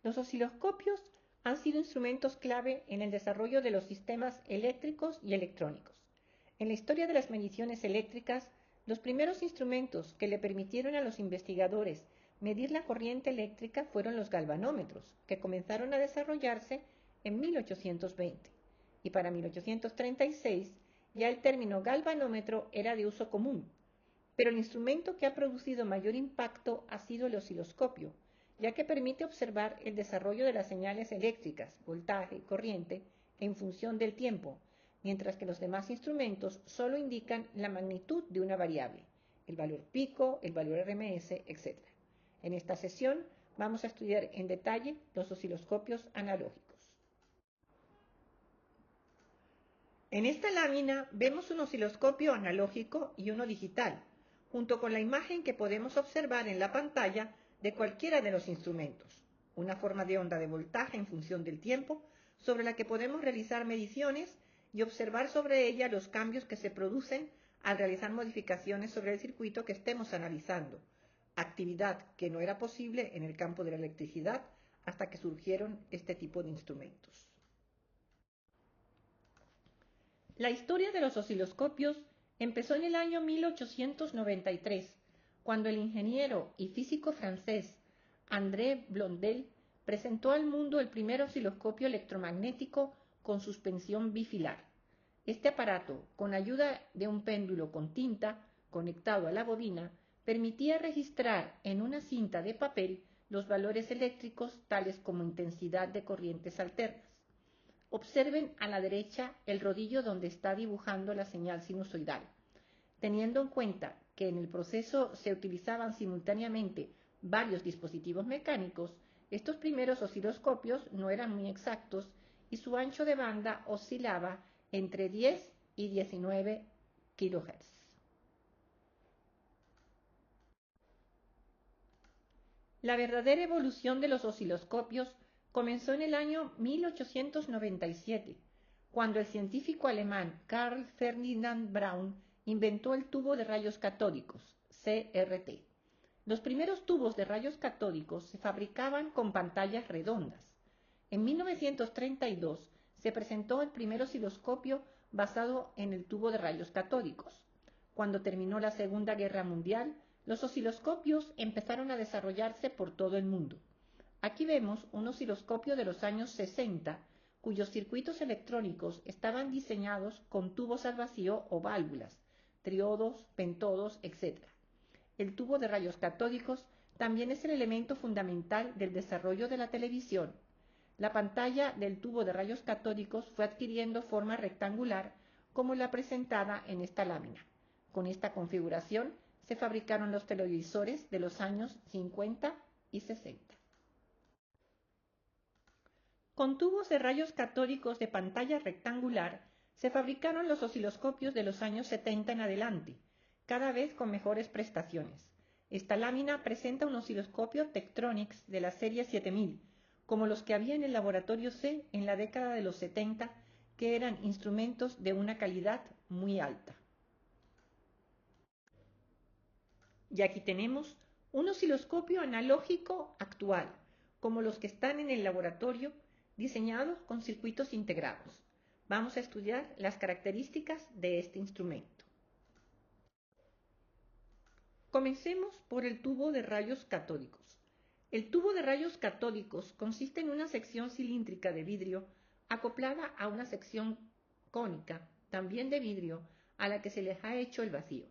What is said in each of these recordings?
Los osciloscopios han sido instrumentos clave en el desarrollo de los sistemas eléctricos y electrónicos. En la historia de las mediciones eléctricas, los primeros instrumentos que le permitieron a los investigadores medir la corriente eléctrica fueron los galvanómetros, que comenzaron a desarrollarse en 1820. Y para 1836 ya el término galvanómetro era de uso común. Pero el instrumento que ha producido mayor impacto ha sido el osciloscopio, ya que permite observar el desarrollo de las señales eléctricas, voltaje y corriente, en función del tiempo, mientras que los demás instrumentos solo indican la magnitud de una variable, el valor pico, el valor RMS, etc. En esta sesión vamos a estudiar en detalle los osciloscopios analógicos. En esta lámina vemos un osciloscopio analógico y uno digital, junto con la imagen que podemos observar en la pantalla de cualquiera de los instrumentos, una forma de onda de voltaje en función del tiempo, sobre la que podemos realizar mediciones y observar sobre ella los cambios que se producen al realizar modificaciones sobre el circuito que estemos analizando, actividad que no era posible en el campo de la electricidad hasta que surgieron este tipo de instrumentos. La historia de los osciloscopios empezó en el año 1893, cuando el ingeniero y físico francés André Blondel presentó al mundo el primer osciloscopio electromagnético con suspensión bifilar. Este aparato, con ayuda de un péndulo con tinta conectado a la bobina, permitía registrar en una cinta de papel los valores eléctricos tales como intensidad de corrientes alternas. Observen a la derecha el rodillo donde está dibujando la señal sinusoidal. Teniendo en cuenta que en el proceso se utilizaban simultáneamente varios dispositivos mecánicos, estos primeros osciloscopios no eran muy exactos y su ancho de banda oscilaba entre 10 y 19 kHz. La verdadera evolución de los osciloscopios comenzó en el año 1897, cuando el científico alemán Carl Ferdinand Braun inventó el tubo de rayos catódicos, CRT. Los primeros tubos de rayos catódicos se fabricaban con pantallas redondas. En 1932 se presentó el primer osciloscopio basado en el tubo de rayos catódicos. Cuando terminó la Segunda Guerra Mundial, los osciloscopios empezaron a desarrollarse por todo el mundo. Aquí vemos un osciloscopio de los años 60, cuyos circuitos electrónicos estaban diseñados con tubos al vacío o válvulas, triodos, pentodos, etc. El tubo de rayos catódicos también es el elemento fundamental del desarrollo de la televisión. La pantalla del tubo de rayos catódicos fue adquiriendo forma rectangular como la presentada en esta lámina. Con esta configuración se fabricaron los televisores de los años 50 y 60. Con tubos de rayos catódicos de pantalla rectangular se fabricaron los osciloscopios de los años 70 en adelante, cada vez con mejores prestaciones. Esta lámina presenta un osciloscopio Tektronix de la serie 7000, como los que había en el laboratorio C en la década de los 70, que eran instrumentos de una calidad muy alta. Y aquí tenemos un osciloscopio analógico actual, como los que están en el laboratorio, diseñados con circuitos integrados. Vamos a estudiar las características de este instrumento. Comencemos por el tubo de rayos catódicos. El tubo de rayos catódicos consiste en una sección cilíndrica de vidrio acoplada a una sección cónica, también de vidrio, a la que se les ha hecho el vacío.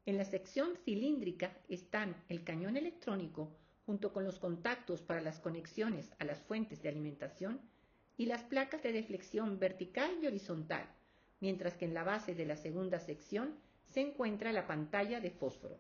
En la sección cilíndrica están el cañón electrónico junto con los contactos para las conexiones a las fuentes de alimentación y las placas de deflexión vertical y horizontal, mientras que en la base de la segunda sección se encuentra la pantalla de fósforo.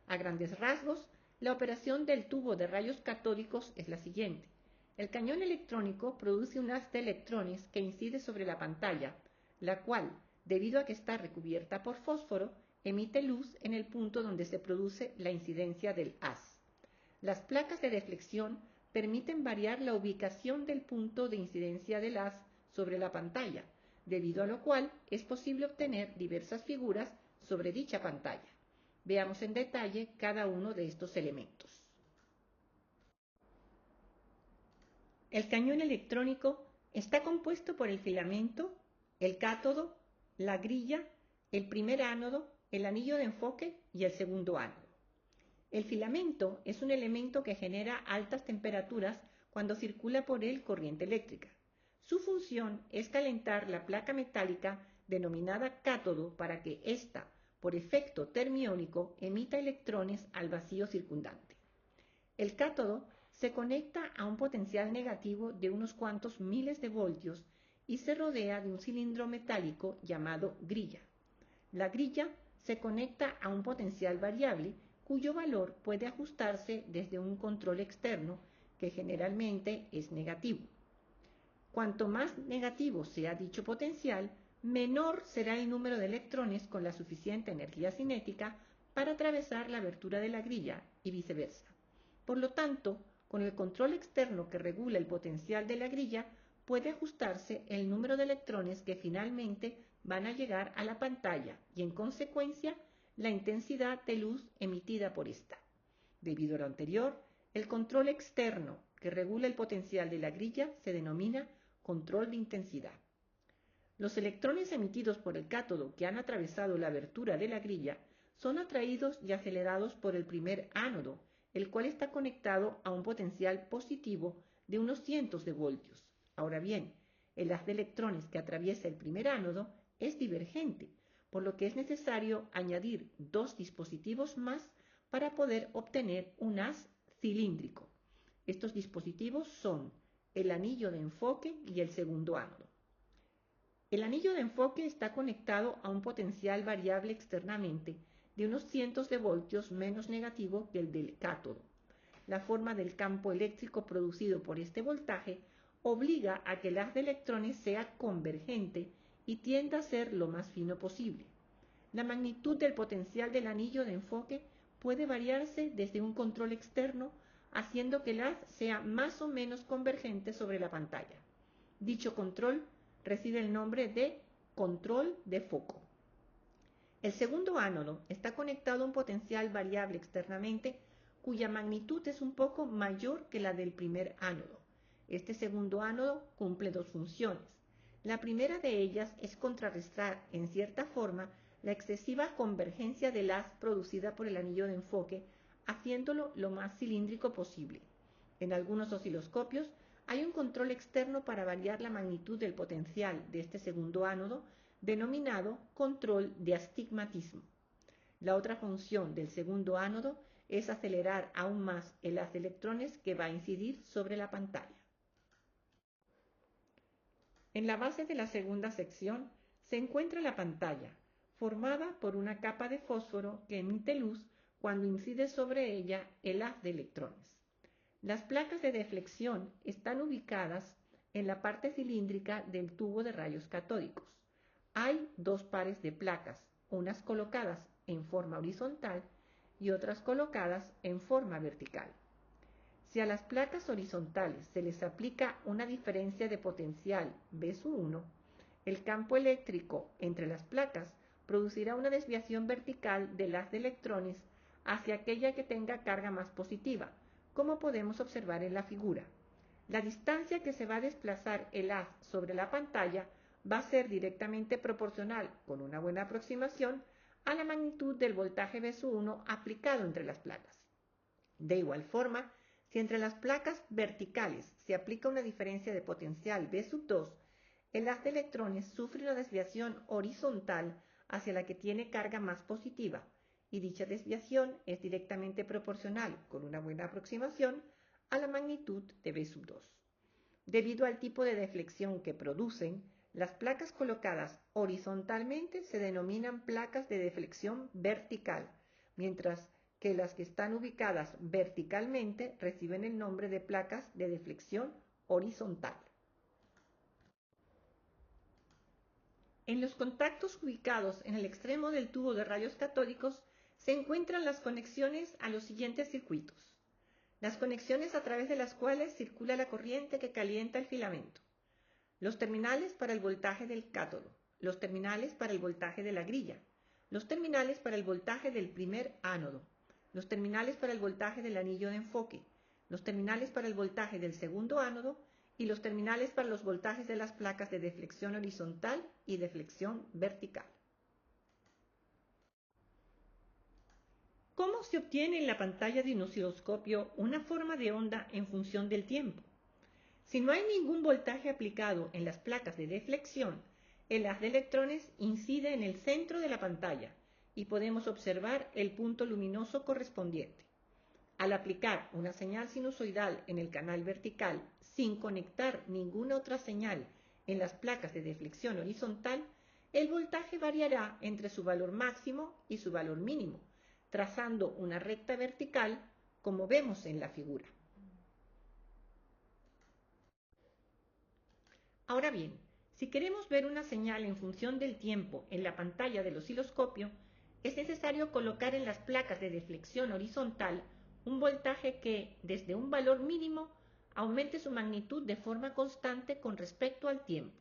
A grandes rasgos, la operación del tubo de rayos catódicos es la siguiente. El cañón electrónico produce un haz de electrones que incide sobre la pantalla, la cual, debido a que está recubierta por fósforo, emite luz en el punto donde se produce la incidencia del haz. Las placas de deflexión permiten variar la ubicación del punto de incidencia del haz sobre la pantalla, debido a lo cual es posible obtener diversas figuras sobre dicha pantalla. Veamos en detalle cada uno de estos elementos. El cañón electrónico está compuesto por el filamento, el cátodo, la grilla, el primer ánodo, el anillo de enfoque y el segundo ánodo. El filamento es un elemento que genera altas temperaturas cuando circula por él corriente eléctrica. Su función es calentar la placa metálica denominada cátodo para que ésta, por efecto termiónico, emita electrones al vacío circundante. El cátodo se conecta a un potencial negativo de unos cuantos miles de voltios y se rodea de un cilindro metálico llamado grilla. La grilla se conecta a un potencial variable cuyo valor puede ajustarse desde un control externo que generalmente es negativo. Cuanto más negativo sea dicho potencial, menor será el número de electrones con la suficiente energía cinética para atravesar la abertura de la grilla y viceversa. Por lo tanto, con el control externo que regula el potencial de la grilla, puede ajustarse el número de electrones que finalmente van a llegar a la pantalla y, en consecuencia, la intensidad de luz emitida por esta. Debido a lo anterior, el control externo que regula el potencial de la grilla se denomina control de intensidad. Los electrones emitidos por el cátodo que han atravesado la abertura de la grilla son atraídos y acelerados por el primer ánodo, el cual está conectado a un potencial positivo de unos cientos de voltios. Ahora bien, el haz de electrones que atraviesa el primer ánodo es divergente, por lo que es necesario añadir dos dispositivos más para poder obtener un haz cilíndrico. Estos dispositivos son el anillo de enfoque y el segundo ánodo. El anillo de enfoque está conectado a un potencial variable externamente de unos cientos de voltios menos negativo que el del cátodo. La forma del campo eléctrico producido por este voltaje obliga a que el haz de electrones sea convergente y tienda a ser lo más fino posible. La magnitud del potencial del anillo de enfoque puede variarse desde un control externo, haciendo que el haz sea más o menos convergente sobre la pantalla. Dicho control recibe el nombre de control de foco. El segundo ánodo está conectado a un potencial variable externamente cuya magnitud es un poco mayor que la del primer ánodo. Este segundo ánodo cumple dos funciones. La primera de ellas es contrarrestar, en cierta forma, la excesiva convergencia del haz producida por el anillo de enfoque, haciéndolo lo más cilíndrico posible. En algunos osciloscopios hay un control externo para variar la magnitud del potencial de este segundo ánodo, denominado control de astigmatismo. La otra función del segundo ánodo es acelerar aún más el haz de electrones que va a incidir sobre la pantalla. En la base de la segunda sección se encuentra la pantalla, formada por una capa de fósforo que emite luz cuando incide sobre ella el haz de electrones. Las placas de deflexión están ubicadas en la parte cilíndrica del tubo de rayos catódicos. Hay dos pares de placas, unas colocadas en forma horizontal y otras colocadas en forma vertical. Si a las placas horizontales se les aplica una diferencia de potencial V sub 1, el campo eléctrico entre las placas producirá una desviación vertical del haz de electrones hacia aquella que tenga carga más positiva, como podemos observar en la figura. La distancia que se va a desplazar el haz sobre la pantalla va a ser directamente proporcional, con una buena aproximación, a la magnitud del voltaje V sub 1 aplicado entre las placas. De igual forma, si entre las placas verticales se aplica una diferencia de potencial V sub 2, el haz de electrones sufre una desviación horizontal hacia la que tiene carga más positiva, y dicha desviación es directamente proporcional, con una buena aproximación, a la magnitud de V sub 2. Debido al tipo de deflexión que producen, las placas colocadas horizontalmente se denominan placas de deflexión vertical, mientras que las que están ubicadas verticalmente reciben el nombre de placas de deflexión horizontal. En los contactos ubicados en el extremo del tubo de rayos catódicos se encuentran las conexiones a los siguientes circuitos. Las conexiones a través de las cuales circula la corriente que calienta el filamento. Los terminales para el voltaje del cátodo. Los terminales para el voltaje de la grilla. Los terminales para el voltaje del primer ánodo. Los terminales para el voltaje del anillo de enfoque. Los terminales para el voltaje del segundo ánodo y los terminales para los voltajes de las placas de deflexión horizontal y deflexión vertical. ¿Cómo se obtiene en la pantalla de un osciloscopio una forma de onda en función del tiempo? Si no hay ningún voltaje aplicado en las placas de deflexión, el haz de electrones incide en el centro de la pantalla y podemos observar el punto luminoso correspondiente. Al aplicar una señal sinusoidal en el canal vertical sin conectar ninguna otra señal en las placas de deflexión horizontal, el voltaje variará entre su valor máximo y su valor mínimo, trazando una recta vertical como vemos en la figura. Ahora bien, si queremos ver una señal en función del tiempo en la pantalla del osciloscopio, es necesario colocar en las placas de deflexión horizontal un voltaje que, desde un valor mínimo, aumente su magnitud de forma constante con respecto al tiempo.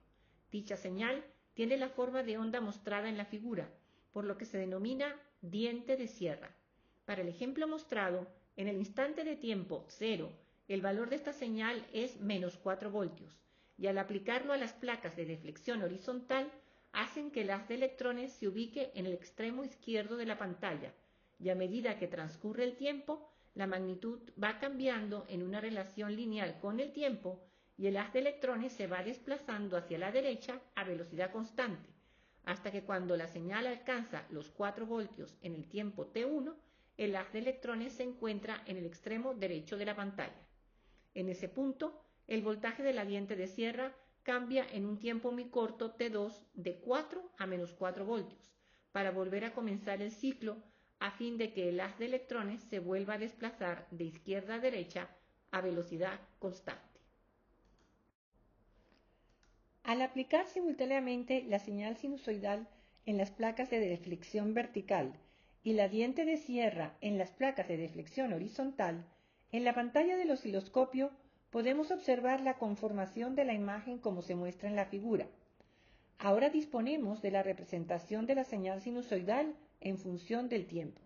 Dicha señal tiene la forma de onda mostrada en la figura, por lo que se denomina diente de sierra. Para el ejemplo mostrado, en el instante de tiempo 0, el valor de esta señal es menos 4 voltios, y al aplicarlo a las placas de deflexión horizontal, hacen que el haz de electrones se ubique en el extremo izquierdo de la pantalla, y a medida que transcurre el tiempo, la magnitud va cambiando en una relación lineal con el tiempo y el haz de electrones se va desplazando hacia la derecha a velocidad constante, hasta que cuando la señal alcanza los 4 voltios en el tiempo t1, el haz de electrones se encuentra en el extremo derecho de la pantalla. En ese punto, el voltaje de la diente de sierra cambia en un tiempo muy corto t2 de 4 a menos 4 voltios, para volver a comenzar el ciclo a fin de que el haz de electrones se vuelva a desplazar de izquierda a derecha a velocidad constante. Al aplicar simultáneamente la señal sinusoidal en las placas de deflexión vertical y la diente de sierra en las placas de deflexión horizontal, en la pantalla del osciloscopio podemos observar la conformación de la imagen como se muestra en la figura. Ahora disponemos de la representación de la señal sinusoidal en función del tiempo.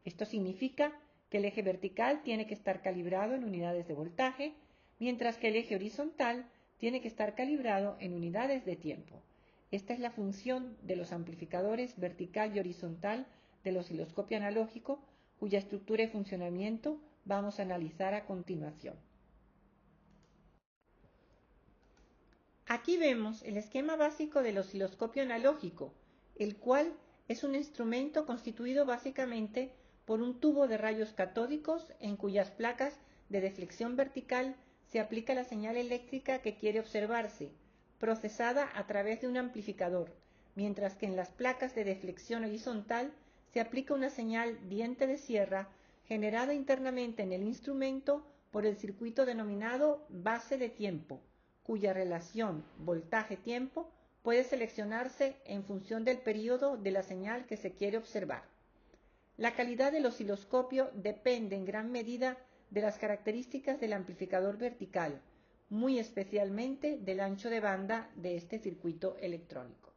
Esto significa que el eje vertical tiene que estar calibrado en unidades de voltaje, mientras que el eje horizontal tiene que estar calibrado en unidades de tiempo. Esta es la función de los amplificadores vertical y horizontal del osciloscopio analógico, cuya estructura y funcionamiento vamos a analizar a continuación. Aquí vemos el esquema básico del osciloscopio analógico, el cual es un instrumento constituido básicamente por un tubo de rayos catódicos en cuyas placas de deflexión vertical se aplica la señal eléctrica que quiere observarse, procesada a través de un amplificador, mientras que en las placas de deflexión horizontal se aplica una señal diente de sierra generada internamente en el instrumento por el circuito denominado base de tiempo, cuya relación voltaje-tiempo puede seleccionarse en función del periodo de la señal que se quiere observar. La calidad del osciloscopio depende en gran medida de las características del amplificador vertical, muy especialmente del ancho de banda de este circuito electrónico.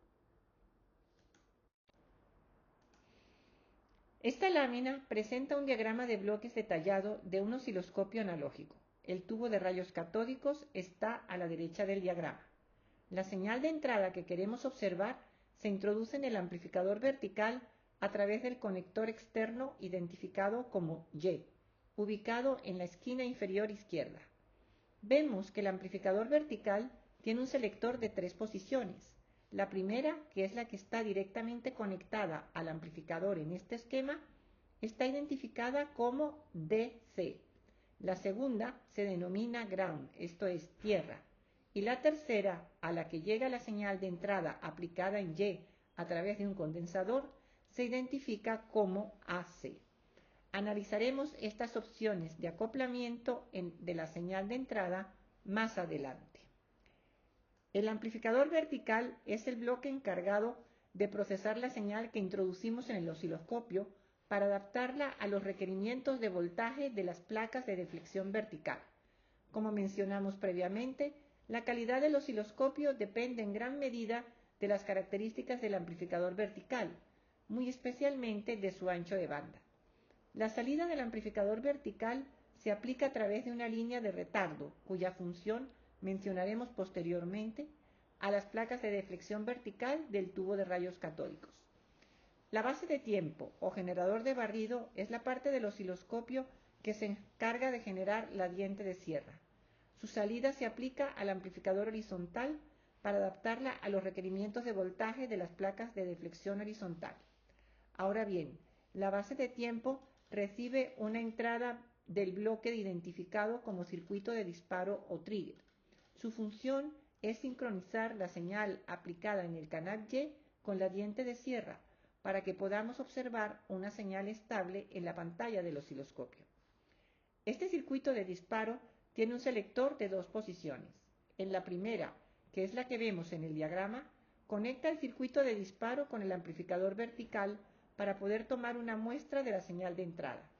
Esta lámina presenta un diagrama de bloques detallado de un osciloscopio analógico. El tubo de rayos catódicos está a la derecha del diagrama. La señal de entrada que queremos observar se introduce en el amplificador vertical a través del conector externo identificado como Y, ubicado en la esquina inferior izquierda. Vemos que el amplificador vertical tiene un selector de 3 posiciones. La primera, que es la que está directamente conectada al amplificador en este esquema, está identificada como DC. La segunda se denomina ground, esto es tierra. Y la tercera, a la que llega la señal de entrada aplicada en Y a través de un condensador, se identifica como AC. Analizaremos estas opciones de acoplamiento de la señal de entrada más adelante. El amplificador vertical es el bloque encargado de procesar la señal que introducimos en el osciloscopio para adaptarla a los requerimientos de voltaje de las placas de deflexión vertical. Como mencionamos previamente, la calidad del osciloscopio depende en gran medida de las características del amplificador vertical, muy especialmente de su ancho de banda. La salida del amplificador vertical se aplica a través de una línea de retardo, cuya función Mencionaremos posteriormente a las placas de deflexión vertical del tubo de rayos catódicos. La base de tiempo o generador de barrido es la parte del osciloscopio que se encarga de generar la diente de sierra. Su salida se aplica al amplificador horizontal para adaptarla a los requerimientos de voltaje de las placas de deflexión horizontal. Ahora bien, la base de tiempo recibe una entrada del bloque identificado como circuito de disparo o trigger. Su función es sincronizar la señal aplicada en el canal Y con la diente de sierra para que podamos observar una señal estable en la pantalla del osciloscopio. Este circuito de disparo tiene un selector de dos posiciones. En la primera, que es la que vemos en el diagrama, conecta el circuito de disparo con el amplificador vertical para poder tomar una muestra de la señal de entrada.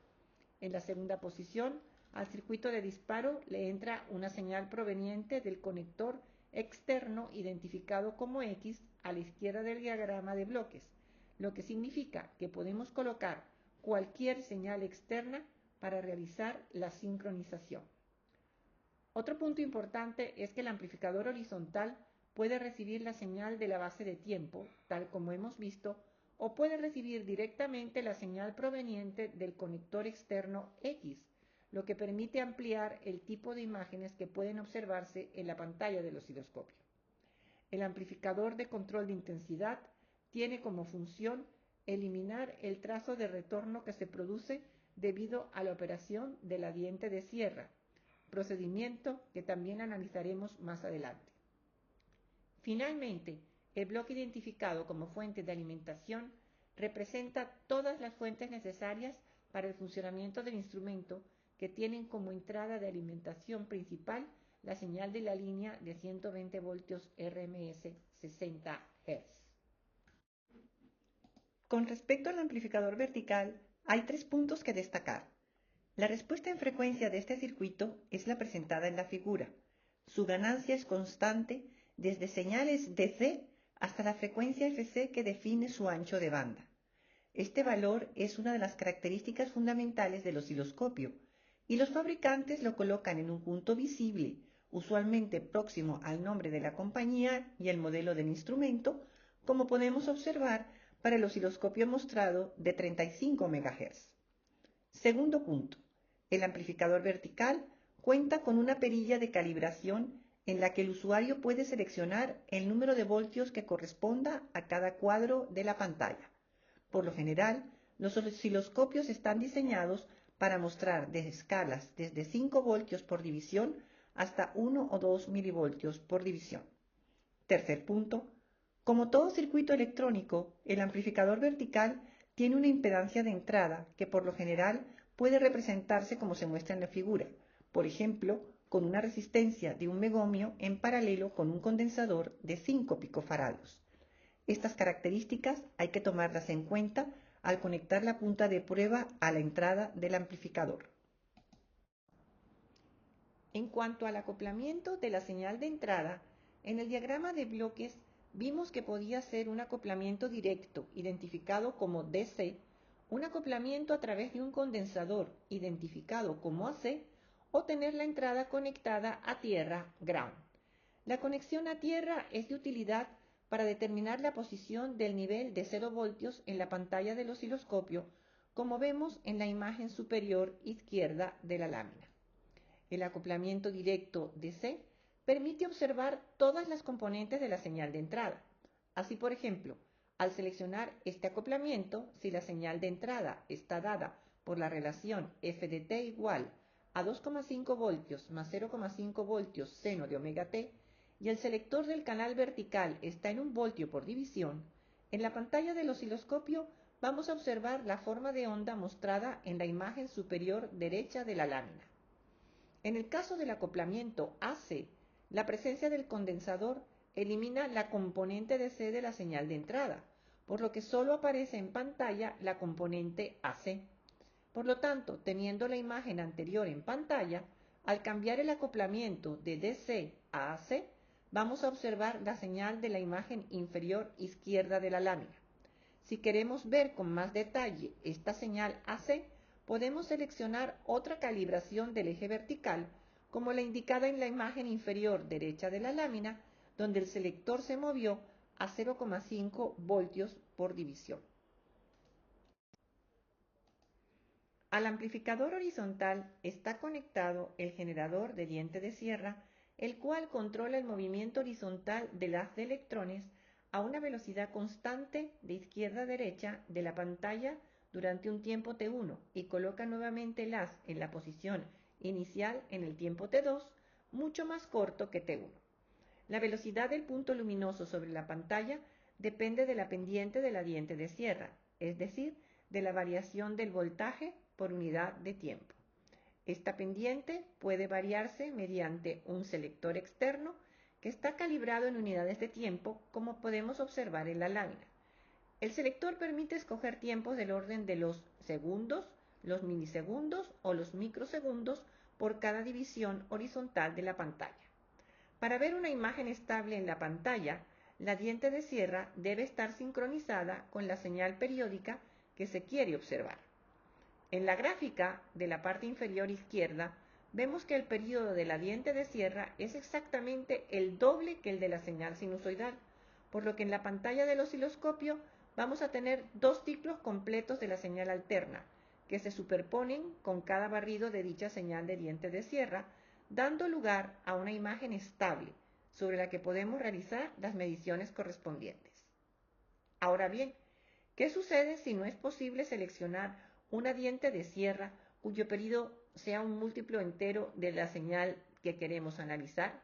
En la segunda posición, al circuito de disparo le entra una señal proveniente del conector externo identificado como X a la izquierda del diagrama de bloques, lo que significa que podemos colocar cualquier señal externa para realizar la sincronización. Otro punto importante es que el amplificador horizontal puede recibir la señal de la base de tiempo, tal como hemos visto, o puede recibir directamente la señal proveniente del conector externo X, lo que permite ampliar el tipo de imágenes que pueden observarse en la pantalla del osciloscopio. El amplificador de control de intensidad tiene como función eliminar el trazo de retorno que se produce debido a la operación de la diente de sierra, procedimiento que también analizaremos más adelante. Finalmente, el bloque identificado como fuente de alimentación representa todas las fuentes necesarias para el funcionamiento del instrumento que tienen como entrada de alimentación principal la señal de la línea de 120 voltios RMS 60 Hz. Con respecto al amplificador vertical, hay tres puntos que destacar. La respuesta en frecuencia de este circuito es la presentada en la figura. Su ganancia es constante desde señales DC hasta la frecuencia FC que define su ancho de banda. Este valor es una de las características fundamentales del osciloscopio y los fabricantes lo colocan en un punto visible, usualmente próximo al nombre de la compañía y el modelo del instrumento, como podemos observar para el osciloscopio mostrado de 35 MHz. Segundo punto, el amplificador vertical cuenta con una perilla de calibración en la que el usuario puede seleccionar el número de voltios que corresponda a cada cuadro de la pantalla. Por lo general, los osciloscopios están diseñados para mostrar escalas desde 5 voltios por división hasta 1 o 2 milivoltios por división. Tercer punto, como todo circuito electrónico, el amplificador vertical tiene una impedancia de entrada que por lo general puede representarse como se muestra en la figura, por ejemplo, con una resistencia de 1 megomio en paralelo con un condensador de 5 picofarados. Estas características hay que tomarlas en cuenta al conectar la punta de prueba a la entrada del amplificador. En cuanto al acoplamiento de la señal de entrada, en el diagrama de bloques vimos que podía ser un acoplamiento directo, identificado como DC, un acoplamiento a través de un condensador, identificado como AC, o tener la entrada conectada a tierra, ground. La conexión a tierra es de utilidad para determinar la posición del nivel de 0 voltios en la pantalla del osciloscopio, como vemos en la imagen superior izquierda de la lámina. El acoplamiento directo DC permite observar todas las componentes de la señal de entrada. Así, por ejemplo, al seleccionar este acoplamiento, si la señal de entrada está dada por la relación f de t igual a 2,5 voltios más 0,5 voltios seno de omega t, y el selector del canal vertical está en 1 voltio por división, en la pantalla del osciloscopio vamos a observar la forma de onda mostrada en la imagen superior derecha de la lámina. En el caso del acoplamiento AC, la presencia del condensador elimina la componente DC de la señal de entrada, por lo que solo aparece en pantalla la componente AC. Por lo tanto, teniendo la imagen anterior en pantalla, al cambiar el acoplamiento de DC a AC, vamos a observar la señal de la imagen inferior izquierda de la lámina. Si queremos ver con más detalle esta señal AC, podemos seleccionar otra calibración del eje vertical, como la indicada en la imagen inferior derecha de la lámina, donde el selector se movió a 0,5 voltios por división. Al amplificador horizontal está conectado el generador de diente de sierra, el cual controla el movimiento horizontal del haz de electrones a una velocidad constante de izquierda a derecha de la pantalla durante un tiempo t1 y coloca nuevamente el haz en la posición inicial en el tiempo t2, mucho más corto que t1. La velocidad del punto luminoso sobre la pantalla depende de la pendiente de la diente de sierra, es decir, de la variación del voltaje por unidad de tiempo. Esta pendiente puede variarse mediante un selector externo que está calibrado en unidades de tiempo, como podemos observar en la lámina. El selector permite escoger tiempos del orden de los segundos, los milisegundos o los microsegundos por cada división horizontal de la pantalla. Para ver una imagen estable en la pantalla, la diente de sierra debe estar sincronizada con la señal periódica que se quiere observar. En la gráfica de la parte inferior izquierda, vemos que el período de la diente de sierra es exactamente el doble que el de la señal sinusoidal, por lo que en la pantalla del osciloscopio vamos a tener dos ciclos completos de la señal alterna, que se superponen con cada barrido de dicha señal de diente de sierra, dando lugar a una imagen estable, sobre la que podemos realizar las mediciones correspondientes. Ahora bien, ¿qué sucede si no es posible seleccionar una diente de sierra cuyo periodo sea un múltiplo entero de la señal que queremos analizar?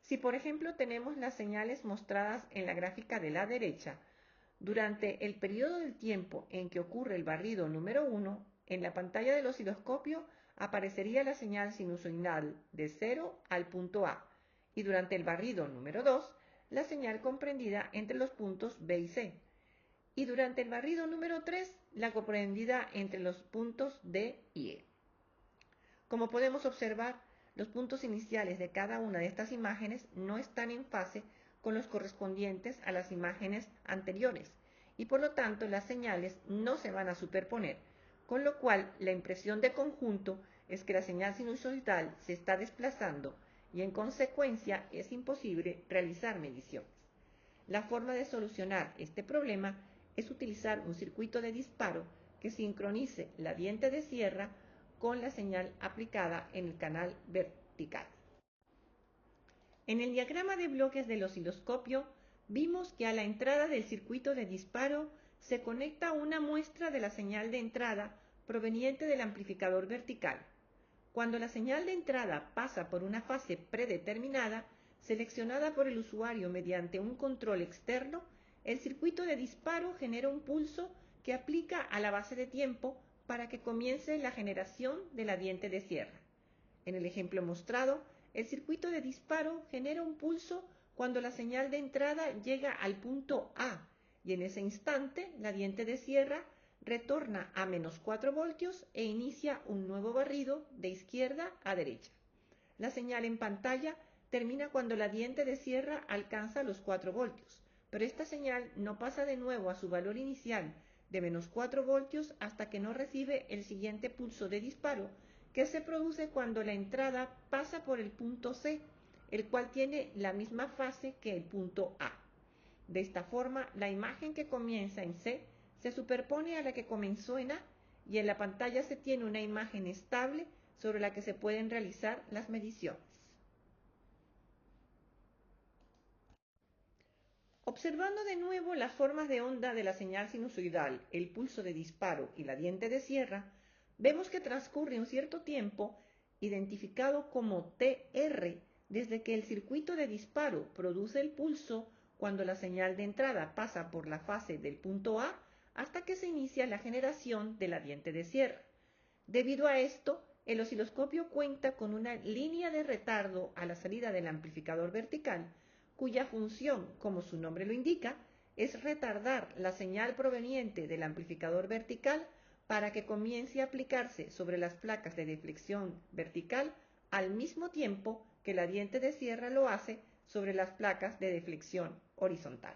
Si por ejemplo tenemos las señales mostradas en la gráfica de la derecha, durante el periodo del tiempo en que ocurre el barrido número 1, en la pantalla del osciloscopio aparecería la señal sinusoidal de 0 al punto A, y durante el barrido número 2, la señal comprendida entre los puntos B y C, y durante el barrido número 3, la comprendida entre los puntos D y E. Como podemos observar, los puntos iniciales de cada una de estas imágenes no están en fase con los correspondientes a las imágenes anteriores, y por lo tanto las señales no se van a superponer, con lo cual la impresión de conjunto es que la señal sinusoidal se está desplazando y en consecuencia es imposible realizar mediciones. La forma de solucionar este problema es utilizar un circuito de disparo que sincronice la diente de sierra con la señal aplicada en el canal vertical. En el diagrama de bloques del osciloscopio vimos que a la entrada del circuito de disparo se conecta una muestra de la señal de entrada proveniente del amplificador vertical. Cuando la señal de entrada pasa por una fase predeterminada, seleccionada por el usuario mediante un control externo, el circuito de disparo genera un pulso que aplica a la base de tiempo para que comience la generación de la diente de sierra. En el ejemplo mostrado, el circuito de disparo genera un pulso cuando la señal de entrada llega al punto A, y en ese instante la diente de sierra retorna a menos 4 voltios e inicia un nuevo barrido de izquierda a derecha. La señal en pantalla termina cuando la diente de sierra alcanza los 4 voltios, pero esta señal no pasa de nuevo a su valor inicial de menos 4 voltios hasta que no recibe el siguiente pulso de disparo, que se produce cuando la entrada pasa por el punto C, el cual tiene la misma fase que el punto A. De esta forma, la imagen que comienza en C se superpone a la que comenzó en A, y en la pantalla se tiene una imagen estable sobre la que se pueden realizar las mediciones. Observando de nuevo las formas de onda de la señal sinusoidal, el pulso de disparo y la diente de sierra, vemos que transcurre un cierto tiempo, identificado como TR, desde que el circuito de disparo produce el pulso cuando la señal de entrada pasa por la fase del punto A hasta que se inicia la generación de la diente de sierra. Debido a esto, el osciloscopio cuenta con una línea de retardo a la salida del amplificador vertical, cuya función, como su nombre lo indica, es retardar la señal proveniente del amplificador vertical para que comience a aplicarse sobre las placas de deflexión vertical al mismo tiempo que la diente de sierra lo hace sobre las placas de deflexión horizontal.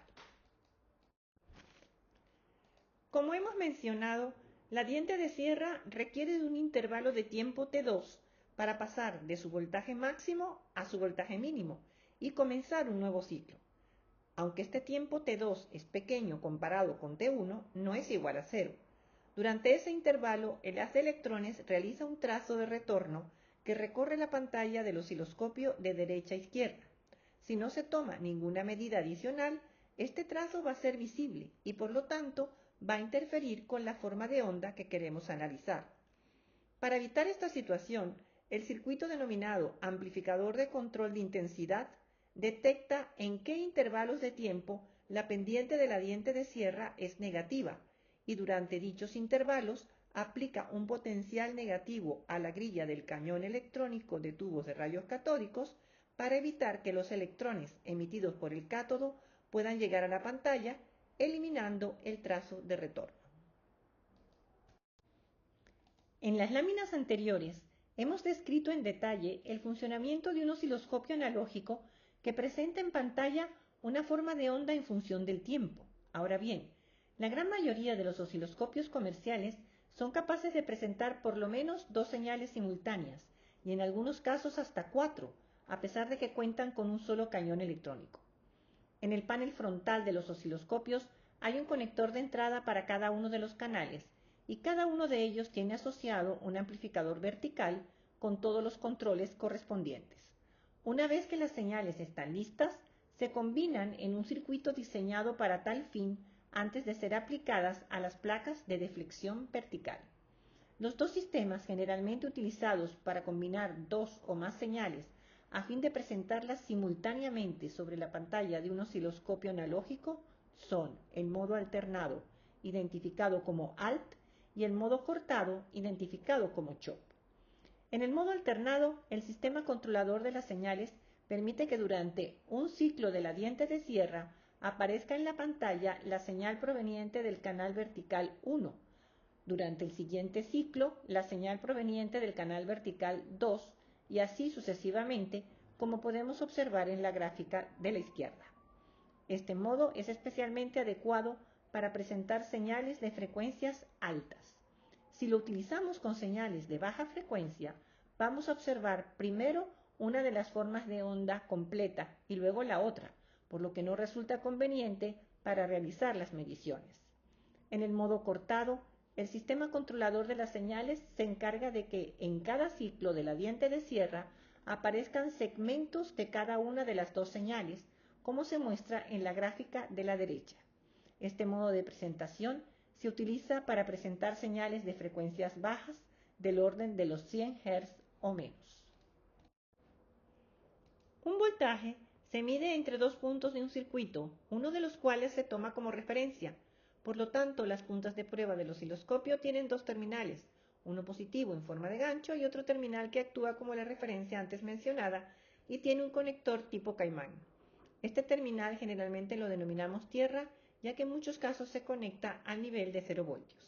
Como hemos mencionado, la diente de sierra requiere de un intervalo de tiempo T2 para pasar de su voltaje máximo a su voltaje mínimo y comenzar un nuevo ciclo. Aunque este tiempo T2 es pequeño comparado con T1, no es igual a cero. Durante ese intervalo, el haz de electrones realiza un trazo de retorno que recorre la pantalla del osciloscopio de derecha a izquierda. Si no se toma ninguna medida adicional, este trazo va a ser visible y por lo tanto va a interferir con la forma de onda que queremos analizar. Para evitar esta situación, el circuito denominado amplificador de control de intensidad detecta en qué intervalos de tiempo la pendiente de la diente de sierra es negativa y durante dichos intervalos aplica un potencial negativo a la grilla del cañón electrónico de tubos de rayos catódicos para evitar que los electrones emitidos por el cátodo puedan llegar a la pantalla, eliminando el trazo de retorno. En las láminas anteriores hemos descrito en detalle el funcionamiento de un osciloscopio analógico que presenta en pantalla una forma de onda en función del tiempo. Ahora bien, la gran mayoría de los osciloscopios comerciales son capaces de presentar por lo menos dos señales simultáneas y en algunos casos hasta cuatro, a pesar de que cuentan con un solo cañón electrónico. En el panel frontal de los osciloscopios hay un conector de entrada para cada uno de los canales y cada uno de ellos tiene asociado un amplificador vertical con todos los controles correspondientes. Una vez que las señales están listas, se combinan en un circuito diseñado para tal fin antes de ser aplicadas a las placas de deflexión vertical. Los dos sistemas generalmente utilizados para combinar dos o más señales a fin de presentarlas simultáneamente sobre la pantalla de un osciloscopio analógico son el modo alternado, identificado como ALT, y el modo cortado, identificado como CHOP. En el modo alternado, el sistema controlador de las señales permite que durante un ciclo de la diente de sierra aparezca en la pantalla la señal proveniente del canal vertical 1, durante el siguiente ciclo la señal proveniente del canal vertical 2 y así sucesivamente, como podemos observar en la gráfica de la izquierda. Este modo es especialmente adecuado para presentar señales de frecuencias altas. Si lo utilizamos con señales de baja frecuencia, vamos a observar primero una de las formas de onda completa y luego la otra, por lo que no resulta conveniente para realizar las mediciones. En el modo cortado, el sistema controlador de las señales se encarga de que en cada ciclo de la diente de sierra aparezcan segmentos de cada una de las dos señales, como se muestra en la gráfica de la derecha. Este modo de presentación se utiliza para presentar señales de frecuencias bajas del orden de los 100 Hz o menos. Un voltaje se mide entre dos puntos de un circuito, uno de los cuales se toma como referencia. Por lo tanto, las puntas de prueba del osciloscopio tienen dos terminales, uno positivo en forma de gancho y otro terminal que actúa como la referencia antes mencionada y tiene un conector tipo caimán. Este terminal generalmente lo denominamos tierra, ya que en muchos casos se conecta al nivel de 0 voltios.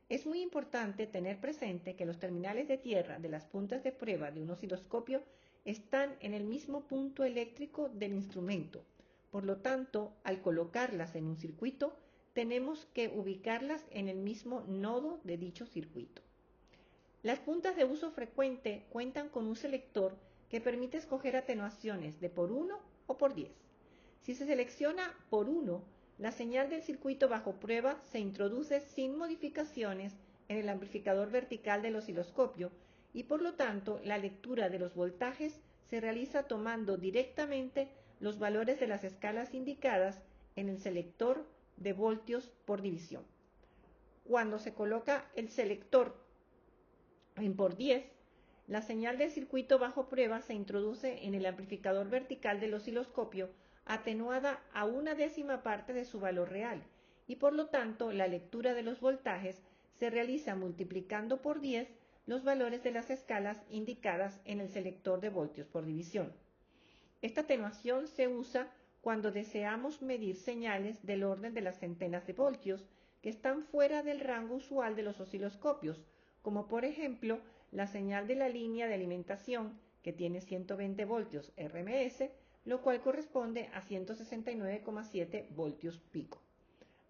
Es muy importante tener presente que los terminales de tierra de las puntas de prueba de un osciloscopio están en el mismo punto eléctrico del instrumento. Por lo tanto, al colocarlas en un circuito, tenemos que ubicarlas en el mismo nodo de dicho circuito. Las puntas de uso frecuente cuentan con un selector que permite escoger atenuaciones de por 1 o por 10. Si se selecciona por 1, la señal del circuito bajo prueba se introduce sin modificaciones en el amplificador vertical del osciloscopio y por lo tanto la lectura de los voltajes se realiza tomando directamente los valores de las escalas indicadas en el selector de voltios por división. Cuando se coloca el selector en por 10, la señal del circuito bajo prueba se introduce en el amplificador vertical del osciloscopio atenuada a una décima parte de su valor real y por lo tanto la lectura de los voltajes se realiza multiplicando por 10 los valores de las escalas indicadas en el selector de voltios por división. Esta atenuación se usa cuando deseamos medir señales del orden de las centenas de voltios que están fuera del rango usual de los osciloscopios, como por ejemplo la señal de la línea de alimentación que tiene 120 voltios RMS, lo cual corresponde a 169,7 voltios pico.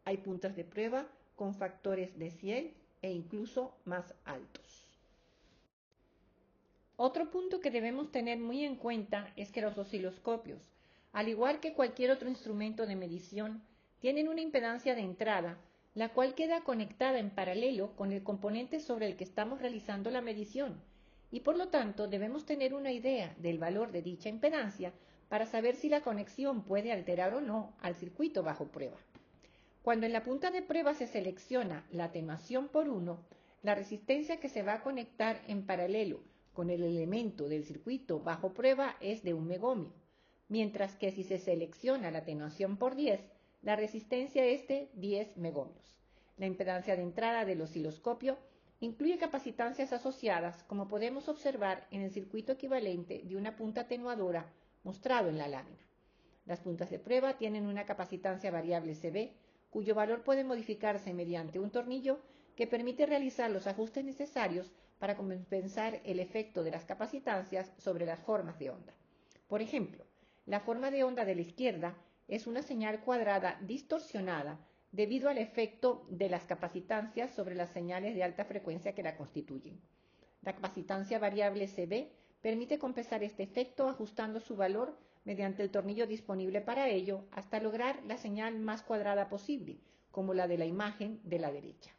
Hay puntas de prueba con factores de 100 e incluso más altos. Otro punto que debemos tener muy en cuenta es que los osciloscopios, al igual que cualquier otro instrumento de medición, tienen una impedancia de entrada, la cual queda conectada en paralelo con el componente sobre el que estamos realizando la medición, y por lo tanto debemos tener una idea del valor de dicha impedancia para saber si la conexión puede alterar o no al circuito bajo prueba. Cuando en la punta de prueba se selecciona la atenuación por 1, la resistencia que se va a conectar en paralelo con el elemento del circuito bajo prueba es de 1 megomio, mientras que si se selecciona la atenuación por 10, la resistencia es de 10 megomios. La impedancia de entrada del osciloscopio incluye capacitancias asociadas, como podemos observar en el circuito equivalente de una punta atenuadora mostrado en la lámina. Las puntas de prueba tienen una capacitancia variable CB, cuyo valor puede modificarse mediante un tornillo que permite realizar los ajustes necesarios para compensar el efecto de las capacitancias sobre las formas de onda. Por ejemplo, la forma de onda de la izquierda es una señal cuadrada distorsionada debido al efecto de las capacitancias sobre las señales de alta frecuencia que la constituyen. La capacitancia variable CB permite compensar este efecto ajustando su valor mediante el tornillo disponible para ello hasta lograr la señal más cuadrada posible, como la de la imagen de la derecha.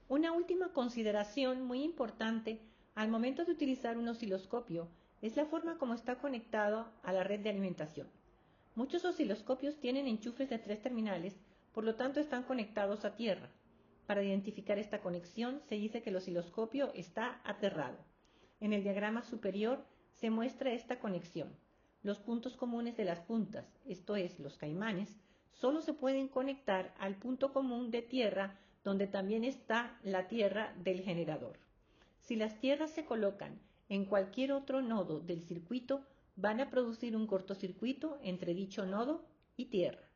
Una última consideración muy importante al momento de utilizar un osciloscopio es la forma como está conectado a la red de alimentación. Muchos osciloscopios tienen enchufes de 3 terminales, por lo tanto están conectados a tierra. Para identificar esta conexión se dice que el osciloscopio está aterrado. En el diagrama superior se muestra esta conexión. Los puntos comunes de las puntas, esto es, los caimanes, solo se pueden conectar al punto común de tierra donde también está la tierra del generador. Si las tierras se colocan en cualquier otro nodo del circuito, van a producir un cortocircuito entre dicho nodo y tierra.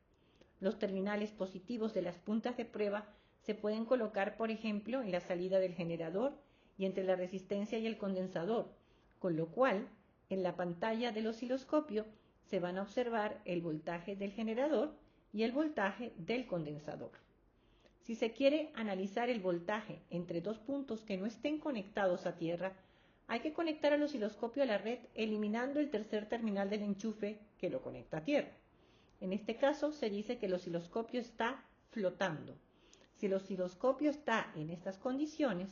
Los terminales positivos de las puntas de prueba se pueden colocar, por ejemplo, en la salida del generador y entre la resistencia y el condensador, con lo cual, en la pantalla del osciloscopio se van a observar el voltaje del generador y el voltaje del condensador. Si se quiere analizar el voltaje entre dos puntos que no estén conectados a tierra, hay que conectar el osciloscopio a la red eliminando el tercer terminal del enchufe que lo conecta a tierra. En este caso se dice que el osciloscopio está flotando. Si el osciloscopio está en estas condiciones,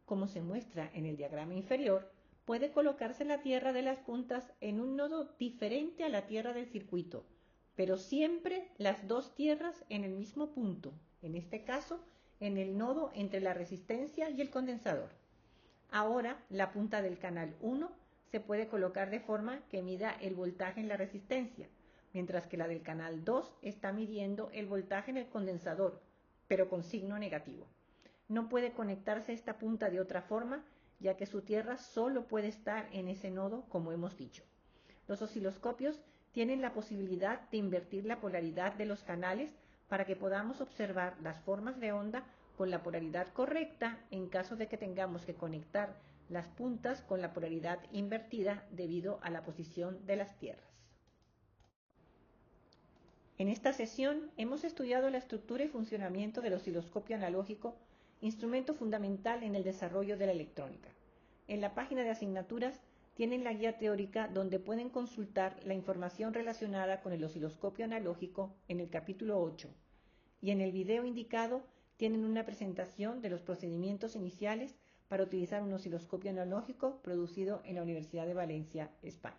como se muestra en el diagrama inferior, puede colocarse la tierra de las puntas en un nodo diferente a la tierra del circuito, pero siempre las dos tierras en el mismo punto, en este caso en el nodo entre la resistencia y el condensador. Ahora la punta del canal 1 se puede colocar de forma que mida el voltaje en la resistencia, mientras que la del canal 2 está midiendo el voltaje en el condensador, pero con signo negativo. No puede conectarse esta punta de otra forma, ya que su tierra solo puede estar en ese nodo, como hemos dicho. Los osciloscopios tienen la posibilidad de invertir la polaridad de los canales para que podamos observar las formas de onda con la polaridad correcta en caso de que tengamos que conectar las puntas con la polaridad invertida debido a la posición de las tierras. En esta sesión hemos estudiado la estructura y funcionamiento del osciloscopio analógico, instrumento fundamental en el desarrollo de la electrónica. En la página de asignaturas tienen la guía teórica donde pueden consultar la información relacionada con el osciloscopio analógico en el capítulo 8, y en el video indicado tienen una presentación de los procedimientos iniciales para utilizar un osciloscopio analógico producido en la Universidad de Valencia, España.